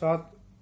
7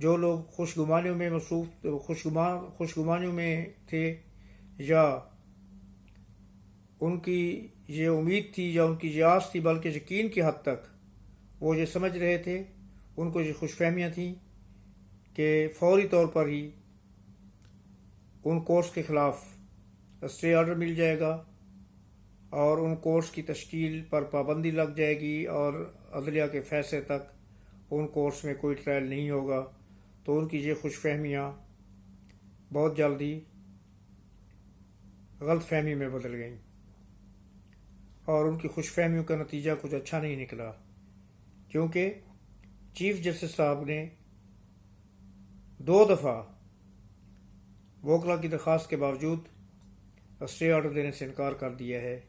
جو لوگ خوشگمانیوں میں خوشگمانیوں میں تھے، یا ان کی یہ امید تھی یا ان کی یہ آس تھی، بلکہ یقین کی حد تک وہ یہ سمجھ رہے تھے، ان کو یہ خوش فہمیاں تھیں کہ فوری طور پر ہی ان کورس کے خلاف اسٹے آرڈر مل جائے گا اور ان کورس کی تشکیل پر پابندی لگ جائے گی، اور عدلیہ کے فیصلے تک ان کورس میں کوئی ٹرائل نہیں ہوگا۔ تو ان کی یہ خوش فہمیاں بہت جلدی غلط فہمی میں بدل گئیں، اور ان کی خوش فہمیوں کا نتیجہ کچھ اچھا نہیں نکلا، کیونکہ چیف جسٹس صاحب نے 2 دفعہ ووکلا کی درخواست کے باوجود اسٹے آرڈر دینے سے انکار کر دیا ہے،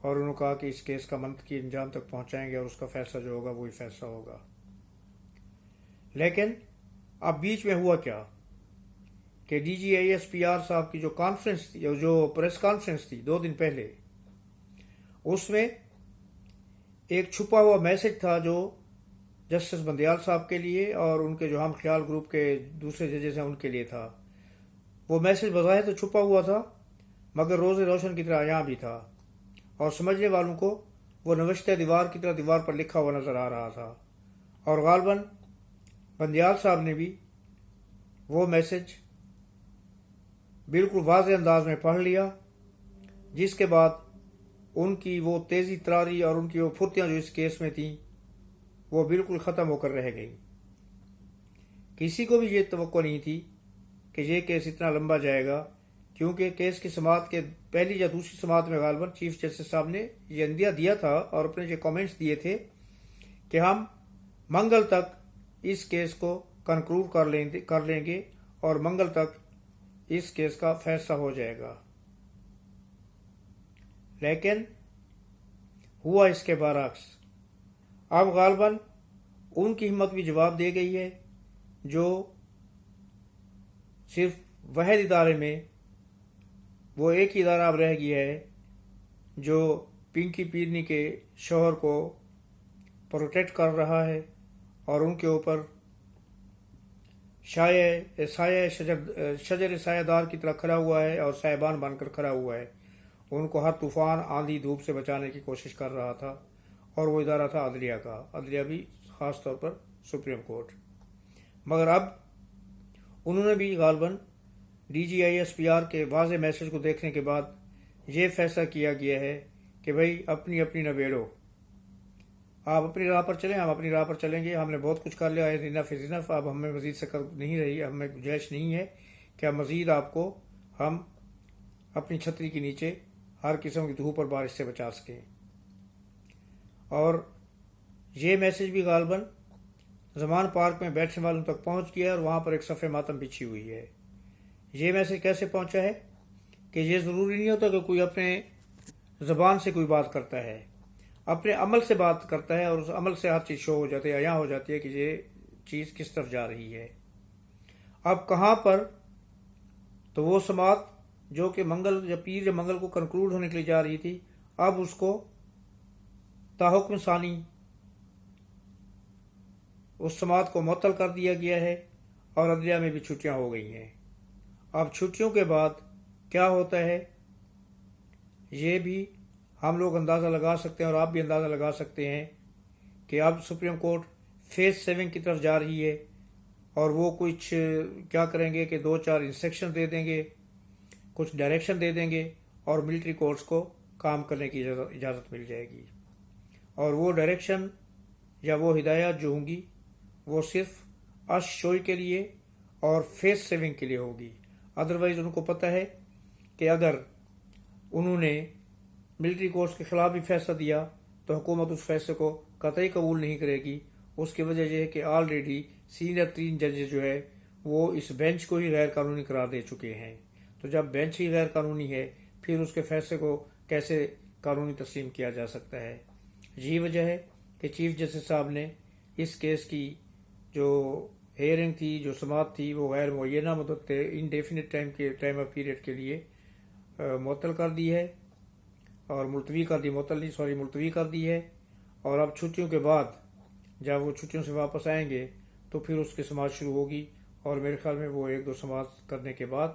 اور انہوں نے کہا کہ اس کیس کا منطقی انجام تک پہنچائیں گے اور اس کا فیصلہ جو ہوگا وہی فیصلہ ہوگا۔ لیکن اب بیچ میں ہوا کیا کہ DGISPR صاحب کی جو کانفرنس تھی، جو پریس کانفرنس تھی 2 دن پہلے، اس میں ایک چھپا ہوا میسج تھا جو جسٹس بندیال صاحب کے لیے اور ان کے جو ہم خیال گروپ کے دوسرے ججز ہیں ان کے لیے تھا۔ وہ میسج بظاہر تو چھپا ہوا تھا، مگر روز روشن کی طرح یہاں بھی تھا، اور سمجھنے والوں کو وہ نوشتہ دیوار کی طرح دیوار پر لکھا ہوا نظر آ رہا تھا، اور غالباً بندیال صاحب نے بھی وہ میسج بالکل واضح انداز میں پڑھ لیا، جس کے بعد ان کی وہ تیزی تراری اور ان کی وہ پھرتیاں جو اس کیس میں تھیں وہ بالکل ختم ہو کر رہ گئیں۔ کسی کو بھی یہ توقع نہیں تھی کہ یہ کیس اتنا لمبا جائے گا، کیونکہ کیس کی سماعت کے پہلی یا دوسری سماعت میں غالباً چیف جسٹس صاحب نے یہ عندیہ دیا تھا اور اپنے یہ کامنٹس دیے تھے کہ ہم منگل تک اس کیس کو کنکلوڈ کر لیں گے اور منگل تک اس کیس کا فیصلہ ہو جائے گا۔ لیکن ہوا اس کے برعکس۔ اب غالباً ان کی ہمت بھی جواب دے گئی ہے جو صرف واحد ادارے میں، وہ ایک ہی ادارہ اب رہ گیا ہے جو پنکی پیرنی کے شوہر کو پروٹیکٹ کر رہا ہے اور ان کے اوپر شجر سایہ دار کی طرح کھڑا ہوا ہے اور سائبان بن کر کھڑا ہوا ہے، ان کو ہر طوفان آندھی دھوپ سے بچانے کی کوشش کر رہا تھا، اور وہ ادارہ تھا عدلیہ کا، عدلیہ بھی خاص طور پر سپریم کورٹ۔ مگر اب انہوں نے بھی غالباً DGISPR کے واضح میسج کو دیکھنے کے بعد یہ فیصلہ کیا گیا ہے کہ بھئی اپنی اپنی نبیڑو، آپ اپنی راہ پر چلیں، ہم اپنی راہ پر چلیں گے، ہم نے بہت کچھ کر لیا ہے، انف از انف، اب ہمیں مزید سے نہیں رہی، ہمیں گنجائش نہیں ہے کہ اب مزید آپ کو ہم اپنی چھتری کے نیچے ہر قسم کی دھوپ اور بارش سے بچا سکیں۔ اور یہ میسج بھی غالباً زمان پارک میں بیٹھنے والوں تک پہنچ گیا اور وہاں پر ایک صفحہ ماتم بچھی ہوئی ہے۔ یہ میسج کیسے پہنچا ہے کہ یہ ضروری نہیں ہوتا کہ کوئی اپنے زبان سے کوئی بات کرتا ہے، اپنے عمل سے بات کرتا ہے، اور اس عمل سے ہر چیز شو ہو جاتی ہے، عیاں ہو جاتی ہے کہ یہ چیز کس طرف جا رہی ہے۔ اب کہاں پر تو وہ سماعت جو کہ منگل یا پیر یا منگل کو کنکلوڈ ہونے کے لیے جا رہی تھی، اب اس کو تاحکم ثانی اس سماعت کو معطل کر دیا گیا ہے، اور عدلیہ میں بھی چھٹیاں ہو گئی ہیں۔ اب چھٹیوں کے بعد کیا ہوتا ہے یہ بھی ہم لوگ اندازہ لگا سکتے ہیں، اور آپ بھی اندازہ لگا سکتے ہیں کہ اب سپریم کورٹ فیز 7 کی طرف جا رہی ہے، اور وہ کچھ کیا کریں گے کہ 2-4 انسٹرکشن دے دیں گے، کچھ ڈائریکشن دے دیں گے، اور ملٹری کورٹس کو کام کرنے کی اجازت مل جائے گی، اور وہ ڈائریکشن یا وہ ہدایات جو ہوں گی وہ صرف شوئی کے لیے اور فیز 7 کے لیے ہوگی۔ ادروائز ان کو پتہ ہے کہ اگر انہوں نے ملٹری کورٹس کے خلاف بھی فیصلہ دیا تو حکومت اس فیصلے کو قطعی قبول نہیں کرے گی۔ اس کی وجہ یہ ہے کہ آلریڈی سینئر 3 ججز جو ہے وہ اس بینچ کو ہی غیر قانونی قرار دے چکے ہیں، تو جب بینچ ہی غیر قانونی ہے پھر اس کے فیصلے کو کیسے قانونی تسلیم کیا جا سکتا ہے۔ یہی وجہ ہے کہ چیف جسٹس صاحب نے اس کیس کی جو ہیئرنگ تھی، جو سماعت تھی، وہ غیر معینہ مدت انڈیفینٹ ٹائم آف پیریڈ کے لیے معطل کر دی ہے، اور ملتوی کر دی ہے، اور اب چھٹیوں کے بعد جب وہ چھٹیوں سے واپس آئیں گے تو پھر اس کی سماعت شروع ہوگی، اور میرے خیال میں وہ 1-2 سماعت کرنے کے بعد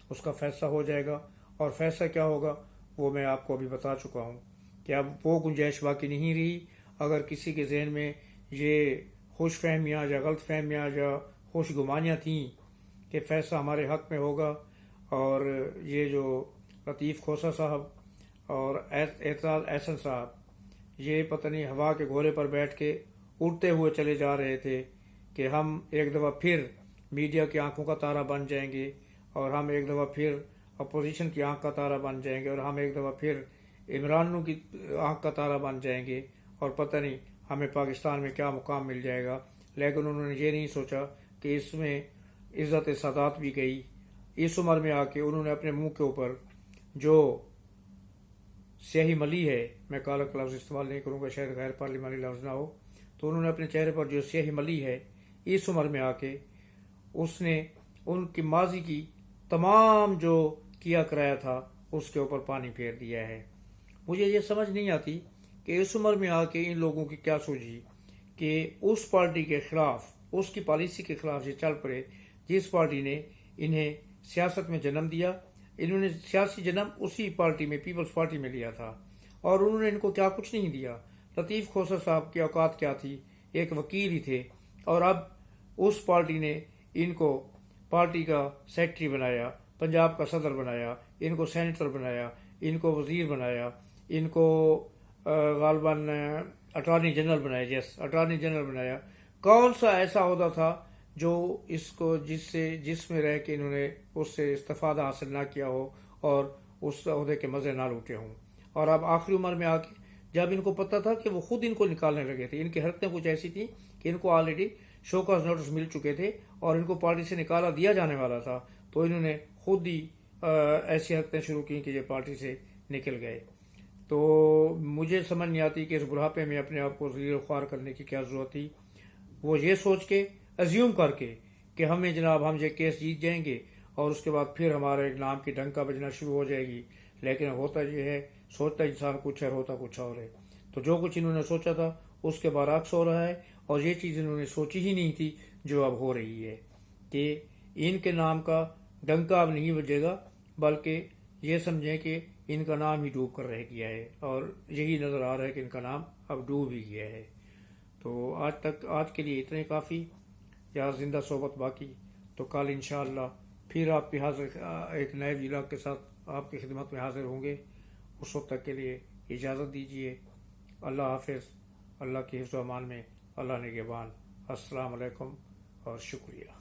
اس کا فیصلہ ہو جائے گا۔ اور فیصلہ کیا ہوگا وہ میں آپ کو ابھی بتا چکا ہوں کہ اب وہ گنجائش باقی نہیں رہی۔ اگر کسی کے ذہن میں یہ خوش فہمیاں یا غلط فہمیاں یا خوش گمانیاں تھیں کہ فیصلہ ہمارے حق میں ہوگا، اور یہ جو لطیف کھوسہ صاحب اور اعتراض احسن صاحب یہ پتہ نہیں ہوا کے گھوڑے پر بیٹھ کے اڑتے ہوئے چلے جا رہے تھے کہ ہم ایک دفعہ پھر میڈیا کی آنکھوں کا تارہ بن جائیں گے، اور ہم ایک دفعہ پھر اپوزیشن کی آنکھ کا تارہ بن جائیں گے، اور ہم ایک دفعہ پھر عمرانوں کی آنکھ کا تارہ بن جائیں گے، اور پتہ نہیں ہمیں پاکستان میں کیا مقام مل جائے گا۔ لیکن انہوں نے یہ نہیں سوچا کہ اس میں عزت سادات بھی گئی۔ اس عمر میں آ کے انہوں نے اپنے منہ کے اوپر جو سیاہی ملی ہے، میں کالا کا لفظ استعمال نہیں کروں گا، شاید غیر پارلیمانی لفظ نہ ہو، تو انہوں نے اپنے چہرے پر جو سیاہی ملی ہے اس عمر میں آ کے، اس نے ان کی ماضی کی تمام جو کیا کرایا تھا اس کے اوپر پانی پھیر دیا ہے۔ مجھے یہ سمجھ نہیں آتی کہ اس عمر میں آ کے ان لوگوں کی کیا سوچی کہ اس پارٹی کے خلاف، اس کی پالیسی کے خلاف یہ چل پڑے جس پارٹی نے انہیں سیاست میں جنم دیا۔ انہوں نے سیاسی جنم اسی پارٹی میں، پیپلز پارٹی میں لیا تھا، اور انہوں نے ان کو کیا کچھ نہیں دیا۔ لطیف کھوسہ صاحب کی اوقات کیا تھی؟ ایک وکیل ہی تھے، اور اب اس پارٹی نے ان کو پارٹی کا سیکرٹری بنایا، پنجاب کا صدر بنایا، ان کو سینیٹر بنایا، ان کو وزیر بنایا، ان کو غالباً اٹارنی جنرل بنایا، اٹارنی جنرل بنایا۔ کون سا ایسا عہدہ تھا جو اس کو جس میں رہ کے انہوں نے اس سے استفادہ حاصل نہ کیا ہو اور اس عہدے کے مزے نہ لوٹے ہوں؟ اور اب آخری عمر میں آ کے جب ان کو پتہ تھا کہ وہ خود ان کو نکالنے لگے تھے، ان کی حرکتیں کچھ ایسی تھیں کہ ان کو آلریڈی شو کاز نوٹس مل چکے تھے اور ان کو پارٹی سے نکالا دیا جانے والا تھا، تو انہوں نے خود ہی ایسی حرکتیں شروع کی کہ یہ پارٹی سے نکل گئے۔ تو مجھے سمجھ نہیں آتی کہ اس بڑھاپے میں اپنے آپ کو ذلیل و خوار کرنے کی کیا ضرورت تھی۔ وہ یہ سوچ کے، ازیوم کر کے کہ ہمیں جناب ہم یہ کیس جیت جائیں گے اور اس کے بعد پھر ہمارے نام کی ڈنکا بجنا شروع ہو جائے گی، لیکن ہوتا یہ ہے، سوچتا انسان کچھ ہے، ہوتا کچھ اور ہے۔ تو جو کچھ انہوں نے سوچا تھا اس کے برعکس ہو رہا ہے، اور یہ چیز انہوں نے سوچی ہی نہیں تھی جو اب ہو رہی ہے کہ ان کے نام کا ڈنکا اب نہیں بجے گا، بلکہ یہ سمجھیں کہ ان کا نام ہی ڈوب کر رہ گیا ہے، اور یہی نظر آ رہا ہے کہ ان کا نام اب ڈوب ہی گیا ہے۔ تو آج کے لیے اتنے کافی، یا زندہ صحبت باقی، تو کل انشاءاللہ پھر آپ کی ایک نئے ویلاگ کے ساتھ آپ کی خدمت میں حاضر ہوں گے۔ اس وقت تک کے لیے اجازت دیجیے۔ اللہ حافظ، اللہ کی حفظ و امان میں اللہ نگہبان۔ السلام علیکم اور شکریہ۔